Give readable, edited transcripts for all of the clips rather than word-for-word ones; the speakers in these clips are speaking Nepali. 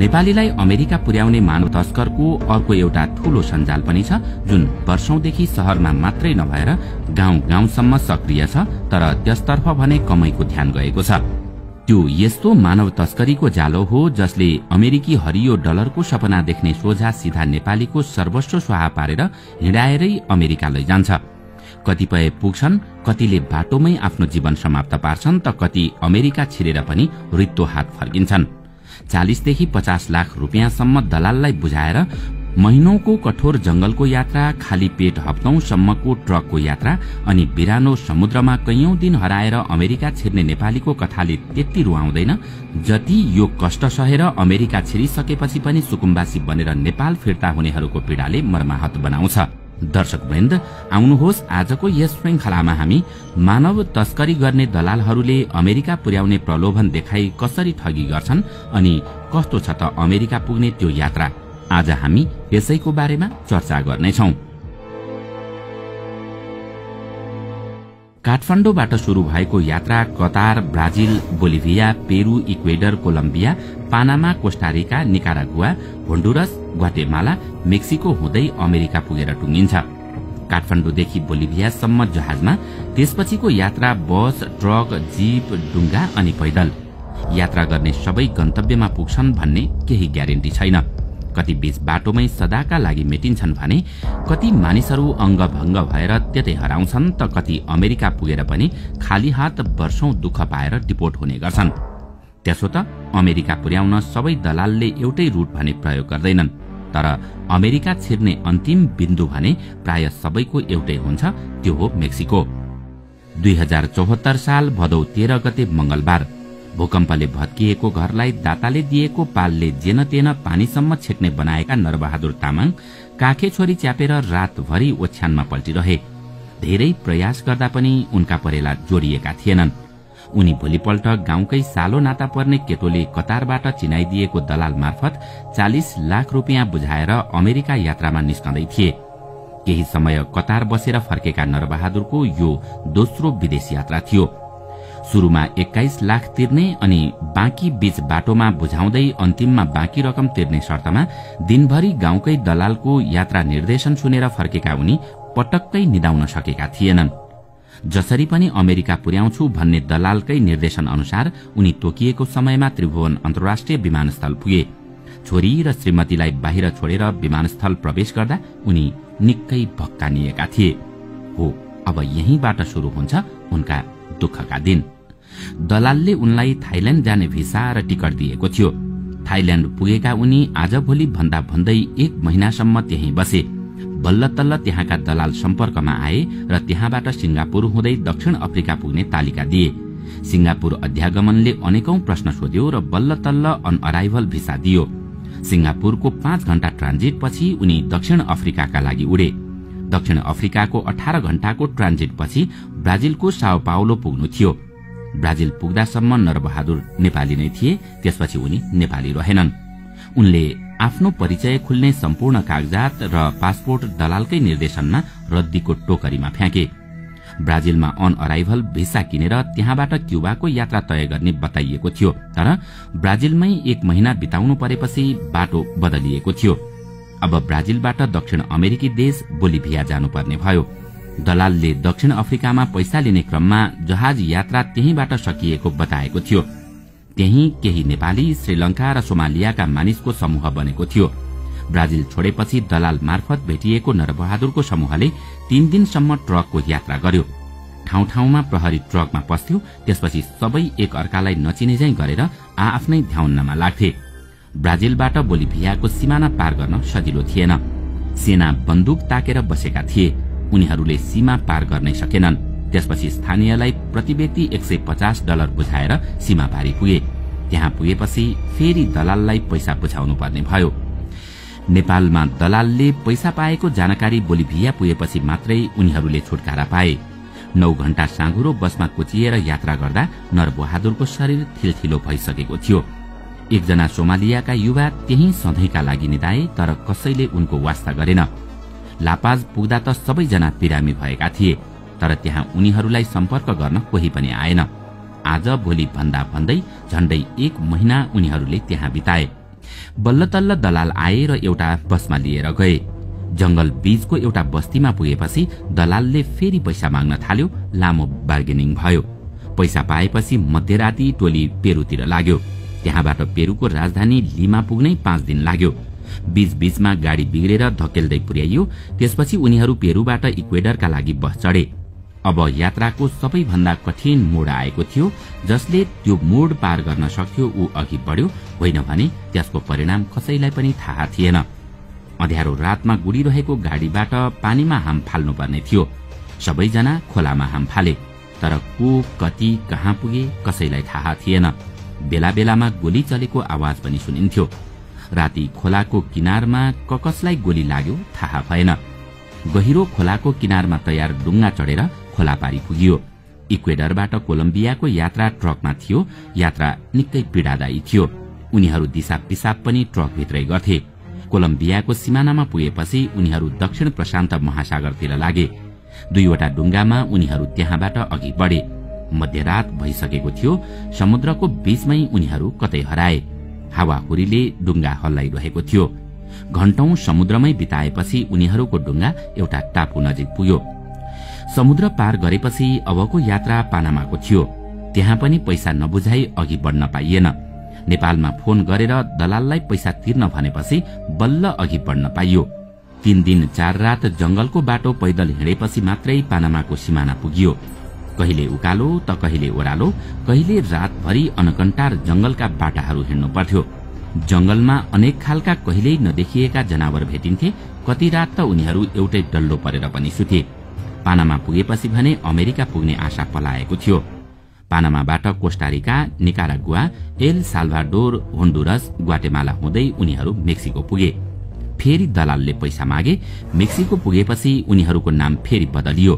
नेपालीलाई अमेरिका पुर्याउने मानव तस्करको अर्को एउटा ठूलो सञ्जाल पनि छ, जुन वर्षौंदेखि शहरमा मात्रै नभएर गाउँ गाउँसम्म सक्रिय छ, तर त्यसतर्फ भने कमैको ध्यान गएको छ। त्यो यस्तो मानव तस्करीको जालो हो जसले अमेरिकी हरियो डलरको सपना देख्ने सोझा सीधा नेपालीको सर्वस्व स्वाहा पारेर हिँडाएरै अमेरिका लैजान्छ। कतिपय पुग्छन्, कतिले बाटोमै आफ्नो जीवन समाप्त पार्छन्, त कति अमेरिका छिरेर पनि रित्तो हात फर्किन्छन्। 40 देखि 50 लाख रुपियाँसम्म दलाललाई बुझाएर महिनौको कठोर जंगलको यात्रा, खाली पेट हप्तौंसम्मको ट्रकको यात्रा अनि बिरानो समुद्रमा कैयौं दिन हराएर अमेरिका छिर्ने नेपालीको कथाले त्यति रुवाउँदैन जति यो कष्ट सहेर अमेरिका छिरिसकेपछि पनि सुकुम्बासी बनेर नेपाल फिर्ता हुनेहरूको पीडाले मर्माहत बनाउँछ। दर्शकवृन्द, आउनुहोस् आजको यस श्रृंखलामा हामी मानव तस्करी गर्ने दलालहरूले अमेरिका पुर्याउने प्रलोभन देखाई कसरी ठगी गर्छन् अनि कस्तो छ त अमेरिका पुग्ने त्यो यात्रा। आज हामी यसैको बारेमा चर्चा गर्नेछौं। काठमाडौँबाट शुरू भएको यात्रा Qatar, Brazil, Bolivia, Peru, Ecuador, Colombia, Panama, Costa Rica, Nicaragua, Honduras, Guatemala, Mexico हुँदै अमेरिका पुगेर टुंगिन्छ। काठमाडौँदेखि बोलिभियासम्म जहाजमा, त्यसपछिको यात्रा बस, ट्रक, जीप, डुङ्गा अनि पैदल। यात्रा गर्ने सबै गन्तव्यमा पुग्छन् भन्ने केही ग्यारेन्टी छैन। कति बीच बाटोमै सदाका लागि मेटिन्छन् भने कति मानिसहरू अंगभंग भएर त्यतै हराउँछन्, त कति अमेरिका पुगेर पनि खाली हात वर्षौं दुःख पाएर डिपोर्ट हुने गर्छन्। त्यसो त अमेरिका पुर्याउन सबै दलालले एउटै रूट भने प्रयोग गर्दैनन्, तर अमेरिका छिर्ने अन्तिम बिन्दु भने प्राय सबैको एउटै हुन्छ, त्यो हो मेक्सिको। 2074 साल भदौ 13 गते मंगलबार भूकम्पले भत्किएको घरलाई दाताले दिएको पालले जेन तेन पानीसम्म छेक्ने बनाएका नरबहादुर तामाङ काखे छोरी च्यापेर रातभरि ओछ्यानमा पल्टिरहे। धेरै प्रयास गर्दा पनि उनका परेला जोडिएका थिएनन्। उनी भोलिपल्ट गाउँकै सालो नाता पर्ने केटोले कतारबाट चिनाइदिएको दलाल मार्फत 40 लाख रुपियाँ बुझाएर अमेरिका यात्रामा निस्कँदै थिए। केही समय कतार बसेर फर्केका नरबहादुरको यो दोस्रो विदेश यात्रा थियो। सुरुमा 21 लाख तिर्ने अनि बाँकी बीच बाटोमा बुझाउँदै अन्तिममा बाँकी रकम तिर्ने शर्तमा दिनभरि गाउँकै दलालको यात्रा निर्देशन सुनेर फर्केका उनी पटक्कै निदाउन सकेका थिएनन्। जसरी पनि अमेरिका पुर्याउँछु भन्ने दलालकै निर्देशन अनुसार उनी तोकिएको समयमा त्रिभुवन अन्तर्राष्ट्रिय विमानस्थल पुगे। छोरी र श्रीमतीलाई बाहिर छोडेर विमानस्थल प्रवेश गर्दा उनी निकै भक्कानिएका थिए। हो, अब यहीँबाट शुरू हुन्छ उनका दुःखका दिन। दलालले उनलाई थाइल्याण्ड जाने भिसा र टिकट दिएको थियो। थाइल्याण्ड पुगेका उनी आजभोलि भन्दा भन्दै 1 महिनासम्म त्यहीँ बसे। बल्ल तल्ल त्यहाँका दलाल सम्पर्कमा आए र त्यहाँबाट सिंगापुर हुँदै दक्षिण अफ्रिका पुग्ने तालिका दिए। सिंगापुर अध्यागमनले अनेकौं प्रश्न सोध्यो र बल्ल तल्ल अन अराइभल भिसा दियो। सिंगापुरको 5 घण्टा ट्रान्जिट पछि उनी दक्षिण अफ्रिकाका लागि उडे। दक्षिण अफ्रिकाको 18 घण्टाको ट्रान्जिट पछि ब्राजिलको साओ पाउलो पुग्नु थियो। ब्राजिल पुग्दासम्म नरबहादुर नेपाली नै थिए, त्यसपछि उनी नेपाली रहेनन्। उनले आफ्नो परिचय खुल्ने सम्पूर्ण कागजात र पासपोर्ट दलालकै निर्देशनमा रद्दीको टोकरीमा फ्याँके। ब्राजिलमा अन अराइभल भिसा किनेर त्यहाँबाट क्युबाको यात्रा तय गर्ने बताइएको थियो, तर ब्राजिलमै 1 महिना बिताउनु परेपछि बाटो बदलिएको थियो। अब ब्राजिलबाट दक्षिण अमेरिकी देश बोलिभिया जानुपर्ने भयो। दलालले दक्षिण अफ्रिकामा पैसा लिने क्रममा जहाज यात्रा त्यहीँबाट सकिएको बताएको थियो। त्यही केही नेपाली, श्रीलंका र सोमालियाका मानिसको समूह बनेको थियो। ब्राजिल छोडेपछि दलाल मार्फत भेटिएको नरबहादुरको समूहले 3 दिनसम्म ट्रकको यात्रा गर्यो। ठाउँ ठाउँमा प्रहरी ट्रकमा पस्थ्यो। त्यसपछि सबै एक अर्कालाई नचिनेझै गरेर आआफ्नै ध्याउन्नमा लाग्थे। ब्राजिलबाट बोलिभियाको सिमाना पार गर्न सजिलो थिएन। सेना बन्दुक ताकेर बसेका थिए। उनीहरूले सीमा पार गर्नै सकेनन्। त्यसपछि स्थानीयलाई प्रति व्यक्ति $150 बुझाएर सीमा पारी पुगे। त्यहाँ पुगेपछि फेरि दलाललाई पैसा बुझाउनु पर्ने भयो। नेपालमा दलालले पैसा पाएको जानकारी बोलिभिया पुगेपछि मात्रै उनीहरूले छुटकारा पाए। 9 घण्टा साँघुरो बसमा कुचिएर यात्रा गर्दा नरबहादुरको शरीर थिलथिलो भइसकेको थियो। एकजना सोमालियाका युवा त्यही सधैँका लागि निदाए, तर कसैले उनको वास्ता गरेन। लापाज पुग्दा त सबैजना बिरामी भएका थिए, तर त्यहाँ उनीहरूलाई सम्पर्क गर्न कोही पनि आएन। आज भोलि भन्दा भन्दै झण्डै 1 महिना उनीहरूले त्यहाँ बिताए। बल्ल तल्ल दलाल आए र एउटा बसमा लिएर गए। जंगल बीचको एउटा बस्तीमा पुगेपछि दलालले फेरि पैसा माग्न थाल्यो। लामो बार्गेनिङ भयो। पैसा पाएपछि मध्यराती टोली पेरुतिर लाग्यो। त्यहाँबाट पेरुको राजधानी लिमा पुग्नै 5 दिन लाग्यो। बीचबीचमा गाडी बिग्रेर धकेल्दै पुर्याइयो। त्यसपछि उनीहरू पेरुबाट इक्वेडरका लागि बस चढे। अब यात्राको सबैभन्दा कठिन मोड आएको थियो। जसले त्यो मोड पार गर्न सक्थ्यो ऊ अघि बढ्यो, होइन भने त्यसको परिणाम कसैलाई पनि थाहा थिएन। अँध्यारो रातमा गुडिरहेको गाडीबाट पानीमा हाम फाल्नुपर्ने थियो। सबैजना खोलामा हाम फाले, तर को कति कहाँ पुगे कसैलाई थाहा थिएन। बेला बेलामा गोली चलेको आवाज पनि सुनिन्थ्यो। राति खोलाको किनारमा कसलाई गोली लाग्यो थाहा भएन। गहिरो खोलाको किनारमा तयार डुङ्गा चढेर खोला पारी पुगियो। इक्वेडरबाट कोलम्बियाको यात्रा ट्रकमा थियो। यात्रा निकै पीडादायी थियो। उनीहरू दिशा पिसाब पनि ट्रकभित्रै गर्थे। कोलम्बियाको सिमानामा पुगेपछि उनीहरू दक्षिण प्रशान्त महासागरतिर लागे। 2वटा डुङ्गामा उनीहरू त्यहाँबाट अघि बढे। मध्यरात भइसकेको थियो। समुद्रको बीचमै उनीहरू कतै हराए। हावाहुरीले डुङ्गा हल्लाइरहेको थियो। घण्टौं समुद्रमै बिताएपछि उनीहरूको डुङ्गा एउटा टापु नजिक पुग्यो। समुद्र पार गरेपछि अबको यात्रा पानामाको थियो। त्यहाँ पनि पैसा नबुझाई अघि बढ्न पाइएन। नेपालमा फोन गरेर दलाललाई पैसा तिर्न भनेपछि बल्ल अघि बढ्न पाइयो। 3 दिन 4 रात जंगलको बाटो पैदल हिँडेपछि मात्रै पानामाको सिमाना पुगियो। कहिले उकालो त कहिले ओह्रालो, कहिले रातभरि अनकन्टार जंगलका बाटाहरू हिँड्नु पर्थ्यो। जंगलमा अनेक खालका कहिल्यै नदेखिएका जनावर भेटिन्थे। कति रात त उनीहरू एउटै डल्लो परेर पनि सुते। पानामा पुगेपछि भने अमेरिका पुग्ने आशा पलाएको थियो। पानामाबाट Costa Rica, Nicaragua, L Salvador, होन्डुरस, Guatemala हुँदै उनीहरू मेक्सिको पुगे। फेरि दलालले पैसा मागे। मेक्सिको पुगेपछि उनीहरूको नाम फेरि बदलियो।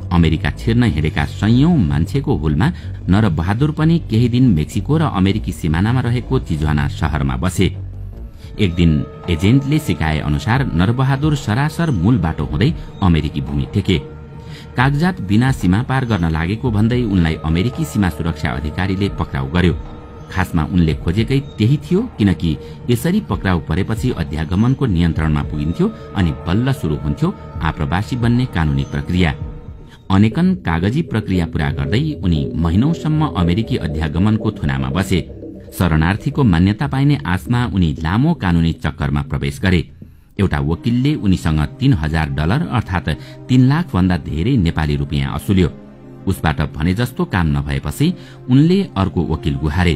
अमेरिका छिर्न हिँडेका सयौं मान्छेको हुलमा नरबहादुर पनि केही दिन मेक्सिको र अमेरिकी सिमानामा रहेको तिजुआना शहरमा बसे। एक दिन एजेन्टले सिकाए अनुसार नरबहादुर सरासर मूल बाटो हुँदै अमेरिकी भूमि टेके। कागजात बिना सीमा पार गर्न लागेको भन्दै उनलाई अमेरिकी सीमा सुरक्षा अधिकारीले पक्राउ गर्यो। खासमा उनले खोजेकै त्यही थियो, किनकि यसरी पक्राउ परेपछि अध्यागमनको नियन्त्रणमा पुगिन्थ्यो अनि बल्ल सुरु हुन्थ्यो आप्रवासी बन्ने कानूनी प्रक्रिया। अनेकन कागजी प्रक्रिया पूरा गर्दै उनी महिनौसम्म अमेरिकी अध्यागमनको थुनामा बसे। शरणार्थीको मान्यता पाइने आशमा उनी लामो कानूनी चक्करमा प्रवेश गरे। एउटा वकिलले उनीसँग $3000 अर्थात 3 लाख भन्दा धेरै नेपाली रुपियाँ असुल्यो। उसबाट भने जस्तो काम नभएपछि उनले अर्को वकिल गुहारे।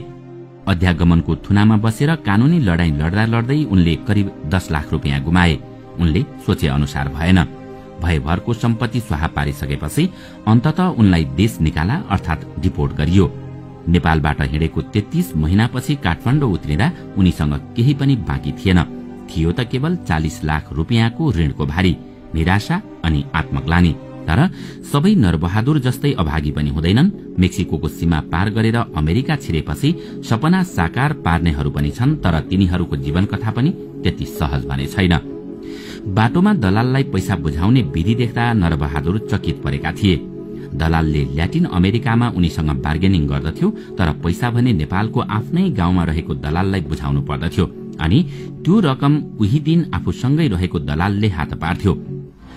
अध्यागमनको थुनामा बसेर कानूनी लडाईं लड्दा लड्दै उनले करिब 10 लाख रुपियाँ गुमाए। उनले सोचे अनुसार भएन। भयभरको सम्पत्ति स्वाहा पारिसकेपछि अन्ततः उनलाई देश निकाला अर्थात डिपोर्ट गरियो। नेपालबाट हिँडेको 33 महिनापछि काठमाडौँ उत्रिँदा उनीसँग केही पनि बाँकी थिएन। थियो त केवल 40 लाख रुपियाँको ऋणको भारी, निराशा अनि आत्मग्लानी। तर सबै नरबहादुर जस्तै अभागी पनि हुँदैनन्। मेक्सिकोको सीमा पार गरेर अमेरिका छिरेपछि सपना साकार पार्नेहरू पनि छन्, तर तिनीहरूको जीवन कथा पनि त्यति सहज भने छैन। बाटोमा दलाललाई पैसा बुझाउने विधि देख्दा नरबहादुर चकित परेका थिए। दलालले ल्याटिन अमेरिकामा उनीसँग बार्गेनिङ गर्दथ्यो, तर पैसा भने नेपालको आफ्नै गाउँमा रहेको दलाललाई बुझाउनु पर्दथ्यो अनि त्यो रकम उही दिन आफूसँगै रहेको दलालले हात पार्थ्यो।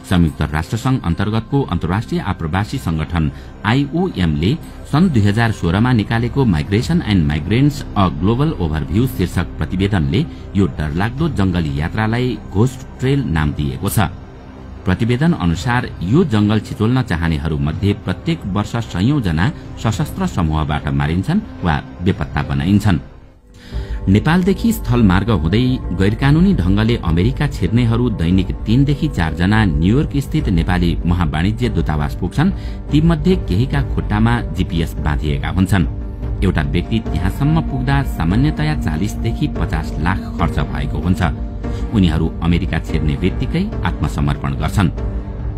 संयुक्त राष्ट्रसंघ अन्तर्गतको अन्तर्राष्ट्रिय आप्रवासी संगठन IOM ले सन् 2016 मा निकालेको migration and migrants a global overview शीर्षक प्रतिवेदनले यो डरलाग्दो जंगली यात्रालाई घोस्ट ट्रेल नाम दिएको छ। प्रतिवेदन अनुसार यो जंगल छिचोल्न चाहनेहरू मध्ये प्रत्येक वर्ष सयौं जना सशस्त्र समूहबाट मारिन्छन् वा बेपत्ता बनाइन्छन्। नेपालदेखि स्थल मार्ग हुँदै गैरकानूनी ढंगले अमेरिका छिर्नेहरू दैनिक 3 देखि 4 जना न्यूयोर्क स्थित नेपाली महावाणिज्य दूतावास पुग्छन्। तीमध्ये केहीका खुट्टामा जीपीएस बाँधिएका हुन्छन्। एउटा व्यक्ति त्यहाँसम्म पुग्दा सामान्यतया 40 देखि 50 लाख खर्च भएको हुन्छ। उनीहरू अमेरिका छिर्ने बित्तिकै आत्मसमर्पण गर्छन्।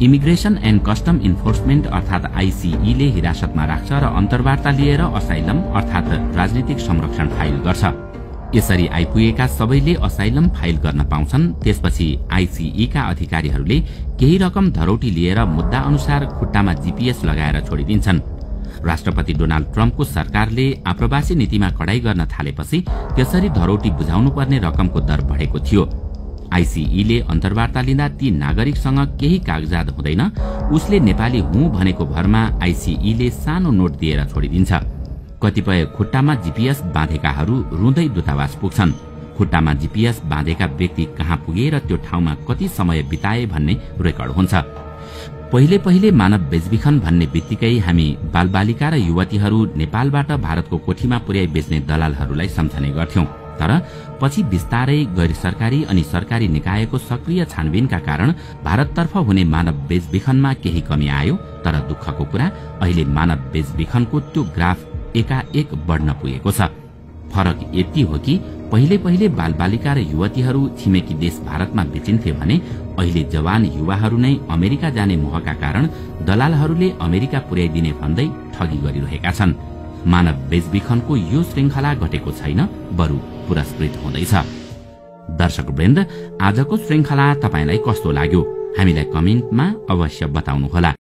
इमिग्रेशन एन्ड कस्टम इन्फोर्समेन्ट अर्थात ICE ले हिरासतमा राख्छ र अन्तर्वार्ता लिएर असाइलम अर्थात राजनीतिक संरक्षण फाइल गर्छ। यसरी आइपुगेका सबैले असाइलम फाइल गर्न पाउँछन्। त्यसपछि ICE का अधिकारीहरूले केही रकम धरौटी लिएर मुद्दा अनुसार खुट्टामा जीपीएस लगाएर छोडिदिन्छन्। राष्ट्रपति डोनाल्ड ट्रम्पको सरकारले आप्रवासी नीतिमा कडाई गर्न थालेपछि त्यसरी धरोटी बुझाउनुपर्ने रकमको दर बढेको थियो। आईसीईले अन्तर्वार्ता लिँदा ती नागरिकसँग केही कागजात हुँदैन, उसले नेपाली हुँ भनेको भरमा आईसीईले सानो नोट दिएर छोडिदिन्छ। कतिपय खुट्टामा जीपीएस बाँधेकाहरू रुँदै दूतावास पुग्छन्। खुट्टामा जीपीएस बाँधेका व्यक्ति कहाँ पुगे र त्यो ठाउँमा कति समय बिताए भन्ने रेकर्ड हुन्छ। पहिले मानव बेचबिखन भन्ने बित्तिकै हामी बालबालिका र युवतीहरू नेपालबाट भारतको कोठीमा पुर्याई बेच्ने दलालहरूलाई सम्झने गर्थ्यौं। तर पछि बिस्तारै गैर सरकारी अनि सरकारी निकायको सक्रिय छानबिनका कारण भारततर्फ हुने मानव बेचबिखनमा केही कमी आयो। तर दुःखको कुरा अहिले मानव बेचबिखनको त्यो ग्राफ एकाएक बढ्न पुगेको छ। फरक यति हो कि पहिले बालबालिका र युवतीहरू छिमेकी देश भारतमा बेचिन्थे भने अहिले जवान युवाहरू नै अमेरिका जाने मोहका कारण दलालहरूले अमेरिका पुर्याइदिने भन्दै ठगी गरिरहेका छन्। मानव बेचबिखनको यो श्रृंखला घटेको छैन, बरु पुरस्कृत हुँदैछ। दर्शकवृन्द, आजको श्रृंखला तपाईलाई कस्तो लाग्यो? हामीलाई कमेन्टमा अवश्य बताउनुहोला।